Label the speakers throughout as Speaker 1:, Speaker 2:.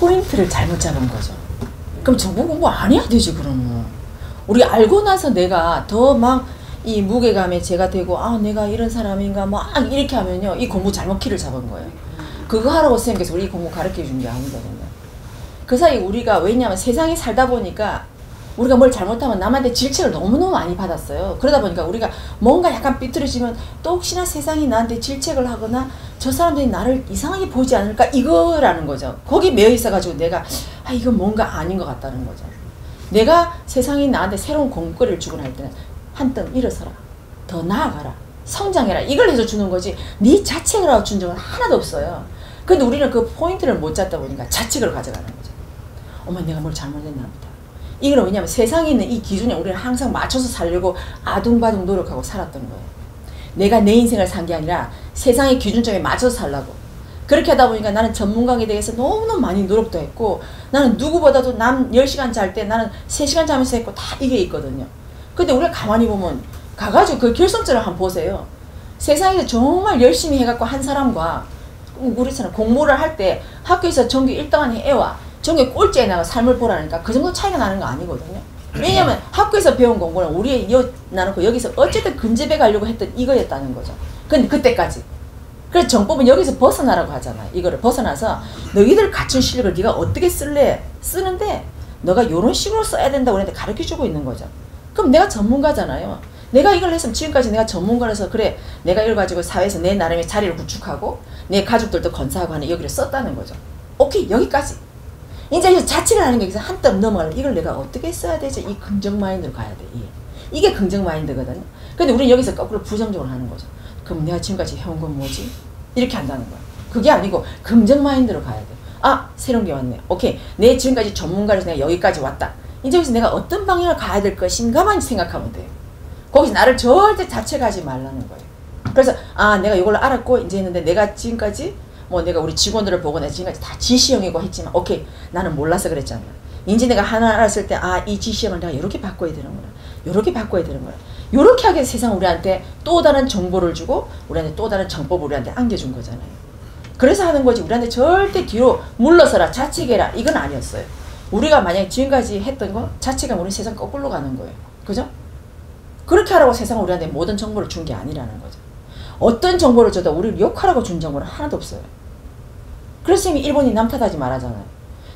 Speaker 1: 포인트를 잘못 잡은 거죠. 그럼 정보 공부 안 해야 되지 그러면. 우리 알고 나서 내가 더 막 이 무게감에 제가 되고 아 내가 이런 사람인가 막 이렇게 하면요 이 공부 잘못 키를 잡은 거예요. 그거 하라고 선생님께서 우리 공부 가르쳐 준 게 아니거든요. 그 사이 우리가 왜냐하면 세상에 살다 보니까 우리가 뭘 잘못하면 남한테 질책을 너무너무 많이 받았어요. 그러다 보니까 우리가 뭔가 약간 삐뚤어지면 또 혹시나 세상이 나한테 질책을 하거나 저 사람들이 나를 이상하게 보지 않을까 이거라는 거죠. 거기 매여 있어가지고 내가 아 이건 뭔가 아닌 것 같다는 거죠. 내가 세상이 나한테 새로운 공거리를 주고 할 때는 한 뜸 일어서라. 더 나아가라. 성장해라. 이걸 해서 주는 거지 네 자책을 하고 준 적은 하나도 없어요. 근데 우리는 그 포인트를 못 잡다 보니까 자책을 가져가는 거죠. 어머 내가 뭘 잘못했나 보다. 이거는 왜냐하면 세상에 있는 이 기준에 우리는 항상 맞춰서 살려고 아둥바둥 노력하고 살았던 거예요. 내가 내 인생을 산 게 아니라 세상의 기준점에 맞춰서 살라고. 그렇게 하다 보니까 나는 전문가에 대해서 너무너무 많이 노력도 했고 나는 누구보다도 남 10시간 잘 때 나는 3시간 자면서 했고 다 이게 있거든요. 근데 우리가 가만히 보면 가가지고 그 결성점을 한번 보세요. 세상에서 정말 열심히 해갖고 한 사람과 우리처럼 공부를 할 때 학교에서 전교 1등하는 애와 전교 꼴찌에 나가 삶을 보라니까 그 정도 차이가 나는 거 아니거든요. 왜냐면 학교에서 배운 공부는 우리의 나는 여기서 어쨌든 근접해 가려고 했던 이거였다는 거죠. 근데 그때까지. 그래서 정법은 여기서 벗어나라고 하잖아요. 이거를 벗어나서 너희들 갖춘 실력을 네가 어떻게 쓸래? 쓰는데 너가 이런 식으로 써야 된다고 우리한테 가르쳐주고 있는 거죠. 그럼 내가 전문가잖아요. 내가 이걸 했으면 지금까지 내가 전문가라서 그래 내가 이걸 가지고 사회에서 내 나름의 자리를 구축하고 내 가족들도 건사하고 하는 여기를 썼다는 거죠. 오케이 여기까지. 이제 자책을 하는 게 여기서 한 땀 넘어가면 이걸 내가 어떻게 써야 되지? 이 긍정 마인드로 가야 돼. 이게 긍정 마인드거든요. 근데 우리는 여기서 거꾸로 부정적으로 하는 거죠. 그럼 내가 지금까지 해온 건 뭐지? 이렇게 한다는 거야. 그게 아니고 긍정 마인드로 가야 돼. 아 새로운 게 왔네. 오케이 내 지금까지 전문가로서 내가 여기까지 왔다. 이제 여기서 내가 어떤 방향을 가야 될 것인가만 생각하면 돼요. 거기서 나를 절대 자책하지 말라는 거예요. 그래서 아 내가 이걸 알았고 이제 했는데 내가 지금까지 뭐 내가 우리 직원들을 보고 내가 지금까지 다 지시형이고 했지만 오케이 나는 몰라서 그랬잖아. 이제 내가 하나 알았을 때 아 이 지시형을 내가 이렇게 바꿔야 되는구나. 이렇게 바꿔야 되는구나. 이렇게 하게 세상 우리한테 또 다른 정보를 주고 우리한테 또 다른 정법을 우리한테 안겨준 거잖아요. 그래서 하는 거지 우리한테 절대 뒤로 물러서라 자책해라 이건 아니었어요. 우리가 만약에 지금까지 했던 거 자책하면 우리 세상 거꾸로 가는 거예요. 그죠? 그렇게 하라고 세상은 우리한테 모든 정보를 준 게 아니라는 거죠. 어떤 정보를 줘도 우리를 욕하라고 준 정보는 하나도 없어요. 그래서 선생님이 일본인 남 탓하지 말하잖아요.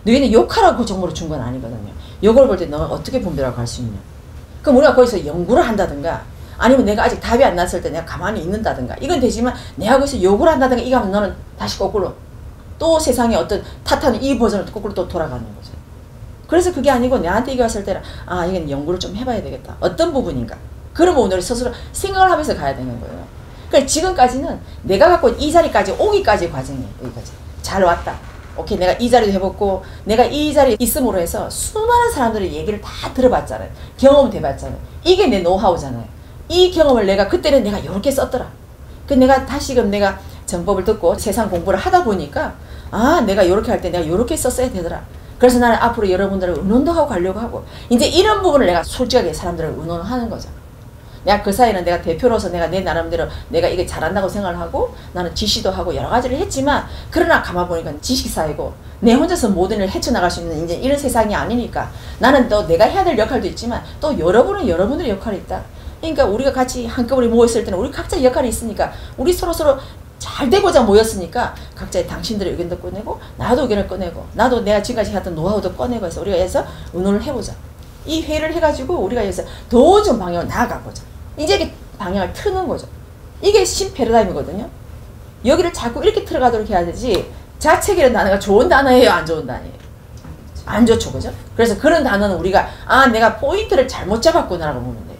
Speaker 1: 너희는 욕하라고 그 정보를 준 건 아니거든요. 이걸 볼 때 너는 어떻게 분별하고 할 수 있냐. 그럼 우리가 거기서 연구를 한다든가 아니면 내가 아직 답이 안 났을 때 내가 가만히 있는다든가 이건 되지만 내가 거기서 욕을 한다든가 이거 하면 너는 다시 거꾸로 또 세상에 어떤 탓하는 이 버전을 거꾸로 또 돌아가는 거죠. 그래서 그게 아니고 내한테 이거 왔을 때는 아 이건 연구를 좀 해봐야 되겠다. 어떤 부분인가. 그러면 오늘 스스로 생각을 하면서 가야 되는 거예요. 그러니까 지금까지는 내가 갖고 이 자리까지 오기까지 과정이에요. 여기까지. 잘 왔다. 오케이 내가 이 자리도 해봤고 내가 이 자리에 있음으로 해서 수많은 사람들의 얘기를 다 들어봤잖아요. 경험도 해봤잖아요. 이게 내 노하우잖아요. 이 경험을 내가 그때는 내가 이렇게 썼더라. 그 내가 다시금 내가 정법을 듣고 세상 공부를 하다 보니까 아 내가 이렇게 할 때 내가 이렇게 썼어야 되더라. 그래서 나는 앞으로 여러분들을 의논도 하고 가려고 하고 이제 이런 부분을 내가 솔직하게 사람들을 의논하는 거죠. 내가 그 사이는 내가 대표로서 내가 내 나름대로 내가 이게 잘한다고 생각을 하고 나는 지시도 하고 여러 가지를 했지만 그러나 가만 보니까 지식사회고 내 혼자서 모든 일 헤쳐나갈 수 있는 이제 이런 세상이 아니니까 나는 또 내가 해야 될 역할도 있지만 또 여러분은 여러분들의 역할이 있다. 그러니까 우리가 같이 한꺼번에 모였을 때는 우리 각자의 역할이 있으니까 우리 서로서로 잘 되고자 모였으니까 각자의 당신들의 의견도 꺼내고 나도 의견을 꺼내고 나도 내가 지금까지 했던 노하우도 꺼내고 해서 우리가 해서 의논을 해보자. 이 회의를 해가지고 우리가 여기서 더 좋은 방향으로 나아가보자. 이제 이렇게 방향을 트는 거죠. 이게 신패러다임이거든요. 여기를 자꾸 이렇게 틀어가도록 해야 되지 자책이라는 단어가 좋은 단어예요? 안 좋은 단어예요? 안 좋죠. 그죠? 그래서 그런 단어는 우리가 아 내가 포인트를 잘못 잡았구나라고 보면 돼요.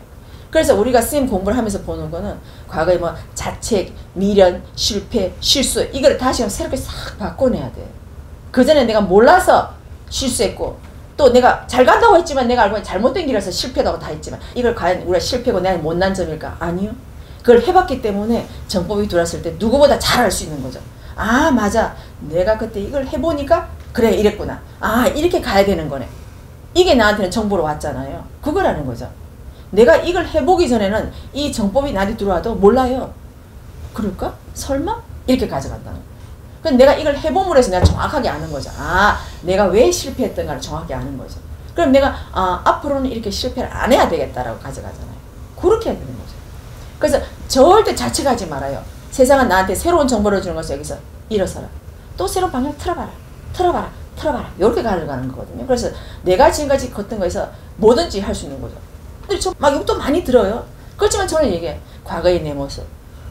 Speaker 1: 그래서 우리가 쌤 공부를 하면서 보는 거는 과거에 뭐 자책, 미련, 실패, 실수 이걸 다시 새롭게 싹 바꿔내야 돼. 그전에 내가 몰라서 실수했고 또 내가 잘 간다고 했지만 내가 알고 잘못된 길에서 실패다고 다 했지만 이걸 과연 우리가 실패고 내가 못난 점일까? 아니요. 그걸 해봤기 때문에 정법이 들어왔을 때 누구보다 잘 알 수 있는 거죠. 아 맞아. 내가 그때 이걸 해보니까 그래 이랬구나. 아 이렇게 가야 되는 거네. 이게 나한테는 정보로 왔잖아요. 그거라는 거죠. 내가 이걸 해보기 전에는 이 정법이 나한테 들어와도 몰라요. 그럴까? 설마? 이렇게 가져간다는 거예요. 근데 내가 이걸 해봄으로 해서 내가 정확하게 아는 거죠. 아, 내가 왜 실패했던가를 정확히 아는 거죠. 그럼 내가 앞으로는 이렇게 실패를 안 해야 되겠다라고 가져가잖아요. 그렇게 해야 되는 거죠. 그래서 절대 자책하지 말아요. 세상은 나한테 새로운 정보를 주는 것을 여기서 일어서라. 또 새로운 방향을 틀어봐라. 틀어봐라. 틀어봐라. 이렇게 가져가는 거거든요. 그래서 내가 지금까지 걷던 거에서 뭐든지 할 수 있는 거죠. 근데 저 막 욕도 많이 들어요. 그렇지만 저는 얘기해. 과거의 내 모습.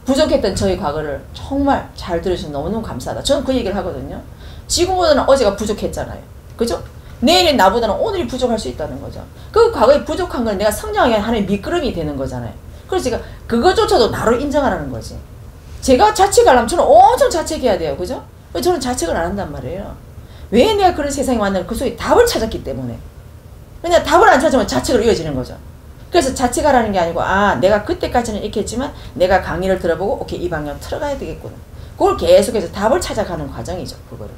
Speaker 1: 부족했던 저의 과거를 정말 잘 들으셔서 너무너무 감사하다. 저는 그 얘기를 하거든요. 지금보다는 어제가 부족했잖아요. 그죠? 내일의 나보다는 오늘이 부족할 수 있다는 거죠. 그 과거에 부족한 건 내가 성장하게 하는 미끄럼이 되는 거잖아요. 그래서 제가 그거조차도 나로 인정하라는 거지. 제가 자책하려면 저는 엄청 자책해야 돼요. 그죠? 저는 자책을 안 한단 말이에요. 왜 내가 그런 세상에 왔는가 그 속에 답을 찾았기 때문에. 그냥 답을 안 찾으면 자책으로 이어지는 거죠. 그래서 자책하라는 게 아니고 내가 그때까지는 이렇게 했지만 내가 강의를 들어보고 오케이 이 방향 틀어가야 되겠구나. 그걸 계속해서 답을 찾아가는 과정이죠. 그거를.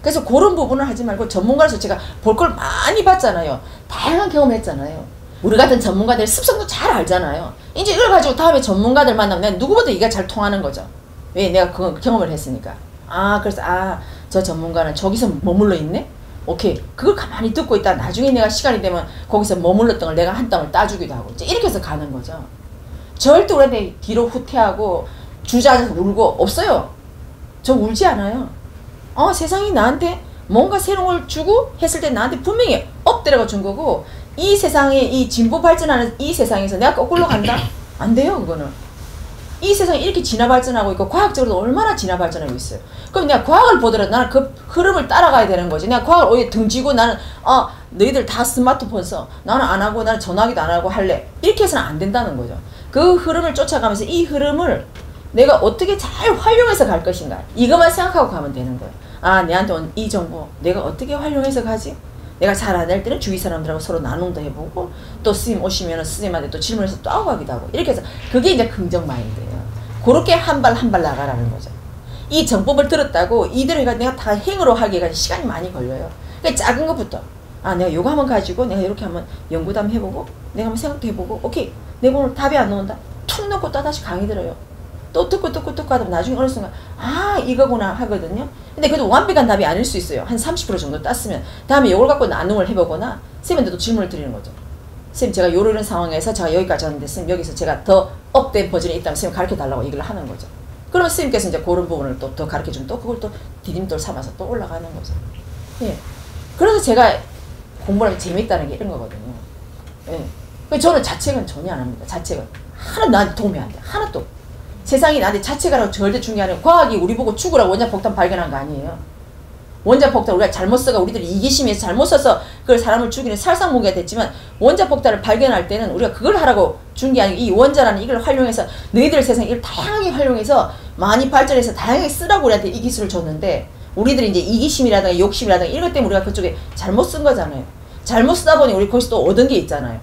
Speaker 1: 그래서 그런 부분을 하지 말고 전문가로서 제가 볼 걸 많이 봤잖아요. 다양한 경험했잖아요. 우리 같은 전문가들 습성도 잘 알잖아요. 이제 이걸 가지고 다음에 전문가들 만나면 내가 누구보다 이가 잘 통하는 거죠. 왜? 내가 그 경험을 했으니까. 그래서 저 전문가는 저기서 머물러 있네? 오케이. 그걸 가만히 듣고 있다. 나중에 내가 시간이 되면 거기서 머물렀던 걸 내가 한 땀을 따주기도 하고. 이제 이렇게 해서 가는 거죠. 절대 우리한테 뒤로 후퇴하고 주저앉아서 울고 없어요. 저 울지 않아요. 세상이 나한테 뭔가 새로운 걸 주고 했을 때 나한테 분명히 엎드려가 준 거고 이 세상에 이 진보 발전하는 이 세상에서 내가 거꾸로 간다? 안 돼요. 그거는. 이 세상이 이렇게 진화 발전하고 있고 과학적으로도 얼마나 진화 발전하고 있어요. 그럼 내가 과학을 보더라도 나는 그 흐름을 따라가야 되는 거지. 내가 과학을 오히려 등지고 나는 너희들 다 스마트폰 써. 나는 안 하고 나는 전화기도 안 하고 할래. 이렇게 해서는 안 된다는 거죠. 그 흐름을 쫓아가면서 이 흐름을 내가 어떻게 잘 활용해서 갈 것인가. 이것만 생각하고 가면 되는 거예요. 내한테 온 이 정보 내가 어떻게 활용해서 가지? 내가 잘 안 할 때는 주위 사람들하고 서로 나눔도 해보고 또 스님 오시면 스님한테 또 질문해서 또 하고 가기도 하고 이렇게 해서 그게 이제 긍정 마인드예요. 그렇게 한 발 한 발 나가라는 거죠. 이 정법을 들었다고 이대로 해가 내가 다 행으로 하기가 시간이 많이 걸려요. 그러니까 작은 것부터 내가 요거 한번 가지고 내가 이렇게 한번 연구도 한번 해보고 내가 한번 생각도 해보고 오케이 내가 오늘 답이 안 나온다 툭 놓고 또 다시 강의 들어요. 또 듣고 하다 보면 나중에 어느 순간 이거구나 하거든요. 근데 그래도 완벽한 답이 아닐 수 있어요. 한 30% 정도 땄으면 다음에 이걸 갖고 나눔을 해보거나 쌤한테도 질문을 드리는 거죠. 쌤 제가 요런 상황에서 제가 여기까지 왔는데 쌤 여기서 제가 더 업된 버전이 있다면 쌤 가르쳐 달라고 이걸 하는 거죠. 그러면 쌤께서 이제 그런 부분을 또 가르쳐 주면 또 그걸 또 디딤돌 삼아서 또 올라가는 거죠. 예. 그래서 제가 공부를 하면 재밌다는 게 이런 거거든요. 예. 저는 자책은 전혀 안 합니다. 자책은 하나도 나한테 도움이 안 돼. 하나도. 세상이 나한테 자책하라고 절대 중요한 과학이 우리 보고 죽으라고 원자폭탄 발견한 거 아니에요. 원자폭탄 우리가 잘못 써가 우리들이 이기심에서 잘못 써서 그걸 사람을 죽이는 살상무기가 됐지만 원자폭탄을 발견할 때는 우리가 그걸 하라고 준 게 아니고 이 원자라는 이걸 활용해서 너희들 세상에 이걸 다양하게 활용해서 많이 발전해서 다양하게 쓰라고 우리한테 이 기술을 줬는데 우리들이 이제 이기심이라든가 욕심이라든가 이것 때문에 우리가 그쪽에 잘못 쓴 거잖아요. 잘못 쓰다 보니 우리 거기서 또 얻은 게 있잖아요.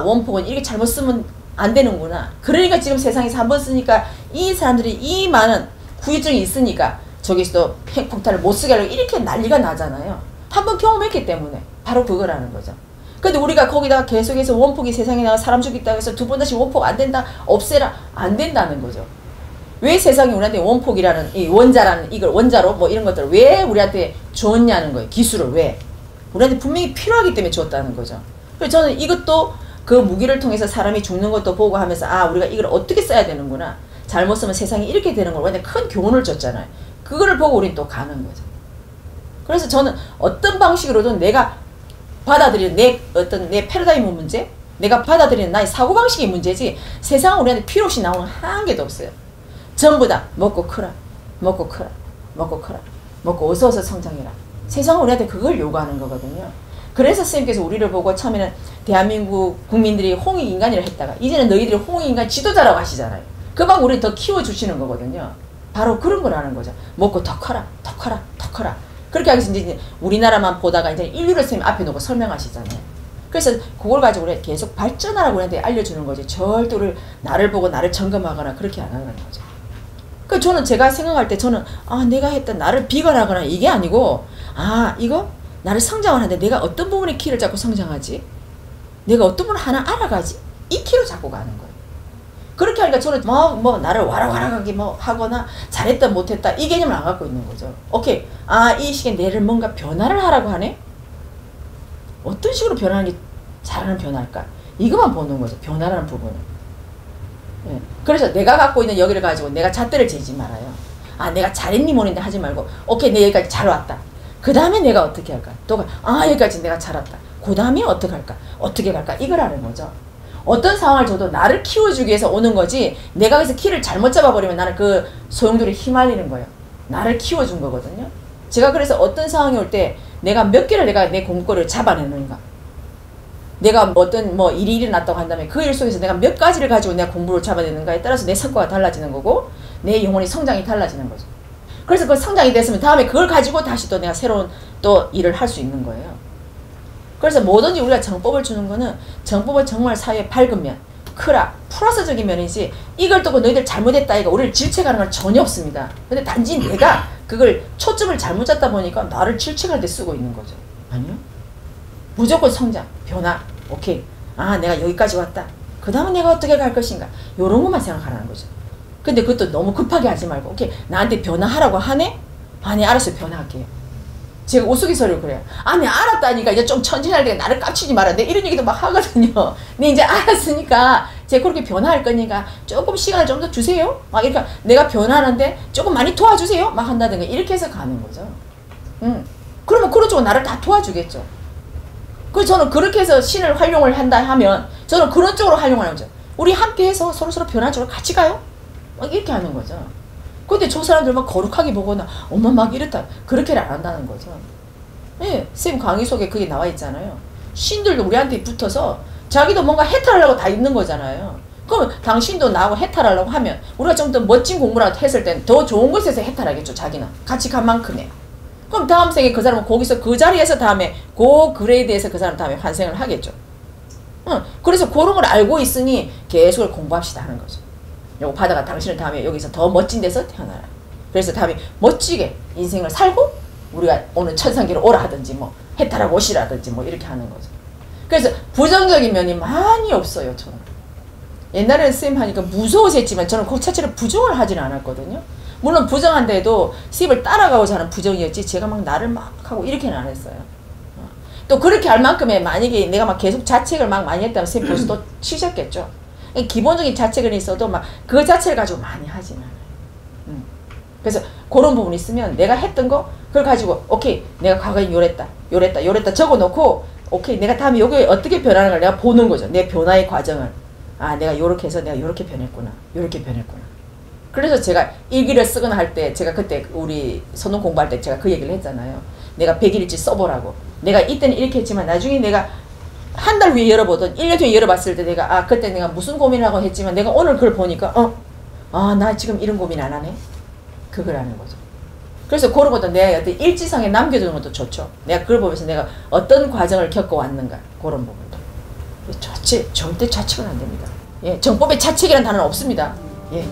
Speaker 1: 원폭은 이렇게 잘못 쓰면 안 되는구나. 그러니까 지금 세상에서 한 번 쓰니까 이 사람들이 이 많은 후유증이 있으니까 저기서도 핵폭탄을 못 쓰게 하려고 이렇게 난리가 나잖아요. 한 번 경험했기 때문에 바로 그거라는 거죠. 근데 우리가 거기다가 계속해서 원폭이 세상에 나가 사람 죽였다고 해서 두 번 다시 원폭 안 된다 없애라 안 된다는 거죠. 왜 세상에 우리한테 원폭이라는 이 원자라는 이걸 원자로 뭐 이런 것들을 왜 우리한테 줬냐는 거예요. 기술을 왜 우리한테 분명히 필요하기 때문에 줬다는 거죠. 그래서 저는 이것도 그 무기를 통해서 사람이 죽는 것도 보고 하면서 우리가 이걸 어떻게 써야 되는구나. 잘못 쓰면 세상이 이렇게 되는 걸 우리한테 큰 교훈을 줬잖아요. 그거를 보고 우린 또 가는 거죠. 그래서 저는 어떤 방식으로든 내가 받아들이는 내 패러다임 문제, 내가 받아들이는 나의 사고방식의 문제지 세상은 우리한테 필요 없이 나오는 한 개도 없어요. 전부 다 먹고 크라, 먹고 크라, 먹고 크라, 먹고 어서 성장해라. 세상은 우리한테 그걸 요구하는 거거든요. 그래서 선생님께서 우리를 보고 처음에는 대한민국 국민들이 홍익인간이라 했다가 이제는 너희들이 홍익인간 지도자라고 하시잖아요. 그만 우리 더 키워주시는 거거든요. 바로 그런 거라는 거죠. 먹고 더 커라, 더 커라, 더 커라. 그렇게 하기 위해서 이제 우리나라만 보다가 이제 인류를 선생님 앞에 놓고 설명하시잖아요. 그래서 그걸 가지고 우리 계속 발전하라고 우리한테 알려주는 거지. 절대 우리 나를 보고 나를 점검하거나 그렇게 안 하는 거죠. 그 저는 제가 생각할 때 저는 내가 했던 나를 비관하거나 이게 아니고 이거 나를 성장을 하는데 내가 어떤 부분의 키를 잡고 성장하지? 내가 어떤 부분을 하나 알아가지? 이 키로 잡고 가는 거예요. 그렇게 하니까 저는 뭐 나를 와락와락하게 뭐 하거나 잘했다 못했다 이 개념을 안 갖고 있는 거죠. 오케이. 아, 이 시기에 내를 뭔가 변화를 하라고 하네? 어떤 식으로 변하는 게 잘하는 변화일까? 이것만 보는 거죠. 변화라는 부분을. 예. 그래서 내가 갖고 있는 여기를 가지고 내가 잣대를 재지 말아요. 아, 내가 잘했니 뭐니 하지 말고 오케이, 내 여기까지 잘 왔다. 그 다음에 내가 어떻게 할까? 또 여기까지 내가 잘 왔다. 그 다음에 어떻게 할까? 어떻게 갈까? 이걸 하는 거죠. 어떤 상황을 줘도 나를 키워주기 위해서 오는 거지, 내가 그래서 키를 잘못 잡아버리면 나는 그 소용돌이에 휘말리는 거예요. 나를 키워준 거거든요. 제가 그래서 어떤 상황이 올 때 내가 몇 개를 내가 내 공부를 잡아내는가, 내가 어떤 뭐 일이 일어났다고 한다면 그 일 속에서 내가 몇 가지를 가지고 내가 공부를 잡아내는가에 따라서 내 성과가 달라지는 거고 내 영혼의 성장이 달라지는 거죠. 그래서 그 성장이 됐으면 다음에 그걸 가지고 다시 또 내가 새로운 또 일을 할 수 있는 거예요. 그래서 뭐든지 우리가 정법을 주는 거는 정법은 정말 사회의 밝은 면, 크라, 플러스적인 면이지 이걸 두고 너희들 잘못했다 이거 우리를 질책하는 건 전혀 없습니다. 근데 단지 내가 그걸 초점을 잘못 잡다 보니까 나를 질책할 때 쓰고 있는 거죠. 아니요. 무조건 성장, 변화, 오케이. 아, 내가 여기까지 왔다. 그 다음에 내가 어떻게 갈 것인가. 요런 것만 생각하라는 거죠. 근데 그것도 너무 급하게 하지 말고 오케이, 나한테 변화하라고 하네? 아니, 알았어요. 변화할게요. 제가 우스갯소리로 그래요. 아, 내 알았다니까 이제 좀 천진할 때가 나를 깝치지 마라. 내 이런 얘기도 막 하거든요. 내 이제 알았으니까 제가 그렇게 변화할 거니까 조금 시간을 좀 더 주세요. 막 이렇게 내가 변하는데 조금 많이 도와주세요. 막 한다든가 이렇게 해서 가는 거죠. 그러면 그런 쪽은 나를 다 도와주겠죠. 그래서 저는 그렇게 해서 신을 활용을 한다 하면 저는 그런 쪽으로 활용하는 거죠. 우리 함께 해서 서로서로 변화 쪽으로 같이 가요. 막 이렇게 하는 거죠. 근데 저 사람들 막 거룩하게 보거나 엄마 막 이랬다 그렇게는 안 한다는 거죠. 예, 쌤 강의 속에 그게 나와 있잖아요. 신들도 우리한테 붙어서 자기도 뭔가 해탈하려고 다 있는 거잖아요. 그럼 당신도 나하고 해탈하려고 하면 우리가 좀 더 멋진 공부라도 했을 땐 더 좋은 곳에서 해탈하겠죠. 자기는 같이 간 만큼에. 그럼 다음 생에 그 사람은 거기서 그 자리에서 다음에 그 그레이드에서 그 사람 다음에 환생을 하겠죠. 그래서 그런 걸 알고 있으니 계속 공부합시다 하는 거죠. 요거 받아가 당신은 다음에 여기서 더 멋진 데서 태어나라. 그래서 다음에 멋지게 인생을 살고 우리가 오늘 천상계로 오라 하든지 뭐 해탈하고 오시라든지 뭐 이렇게 하는 거죠. 그래서 부정적인 면이 많이 없어요. 저는 옛날에는 쌤 하니까 무서워서 했지만 저는 그 자체를 부정을 하지는 않았거든요. 물론 부정한데도 쌤을 따라가고자 하는 부정이었지 제가 막 나를 막 하고 이렇게는 안 했어요. 또 그렇게 할 만큼의 만약에 내가 막 계속 자책을 막 많이 했다면 쌤 벌써 또 치셨겠죠. 기본적인 자책은 있어도 막 그 자체를 가지고 많이 하진 않아요. 그래서 그런 부분이 있으면 내가 했던 거 그걸 가지고 오케이, 내가 과거에 요랬다 적어놓고 오케이, 내가 다음에 여기 어떻게 변하는 걸 내가 보는 거죠. 내 변화의 과정을. 아, 내가 요렇게 해서 내가 요렇게 변했구나. 요렇게 변했구나. 그래서 제가 일기를 쓰거나 할 때 제가 그때 우리 선언 공부할 때 제가 그 얘기를 했잖아요. 내가 100일치 써보라고. 내가 이때는 이렇게 했지만 나중에 내가 한 달 후에 열어보든 1년 뒤에 열어봤을 때 내가 아, 그때 내가 무슨 고민을 하고 했지만 내가 오늘 그걸 보니까 나 지금 이런 고민 안 하네. 그걸 하는 거죠. 그래서 그런 것도 내가 어떤 일지상에 남겨두는 것도 좋죠. 내가 그걸 보면서 내가 어떤 과정을 겪어왔는가 그런 부분도. 절대 자책은 안 됩니다. 예, 정법에 자책이라는 단어는 없습니다. 예.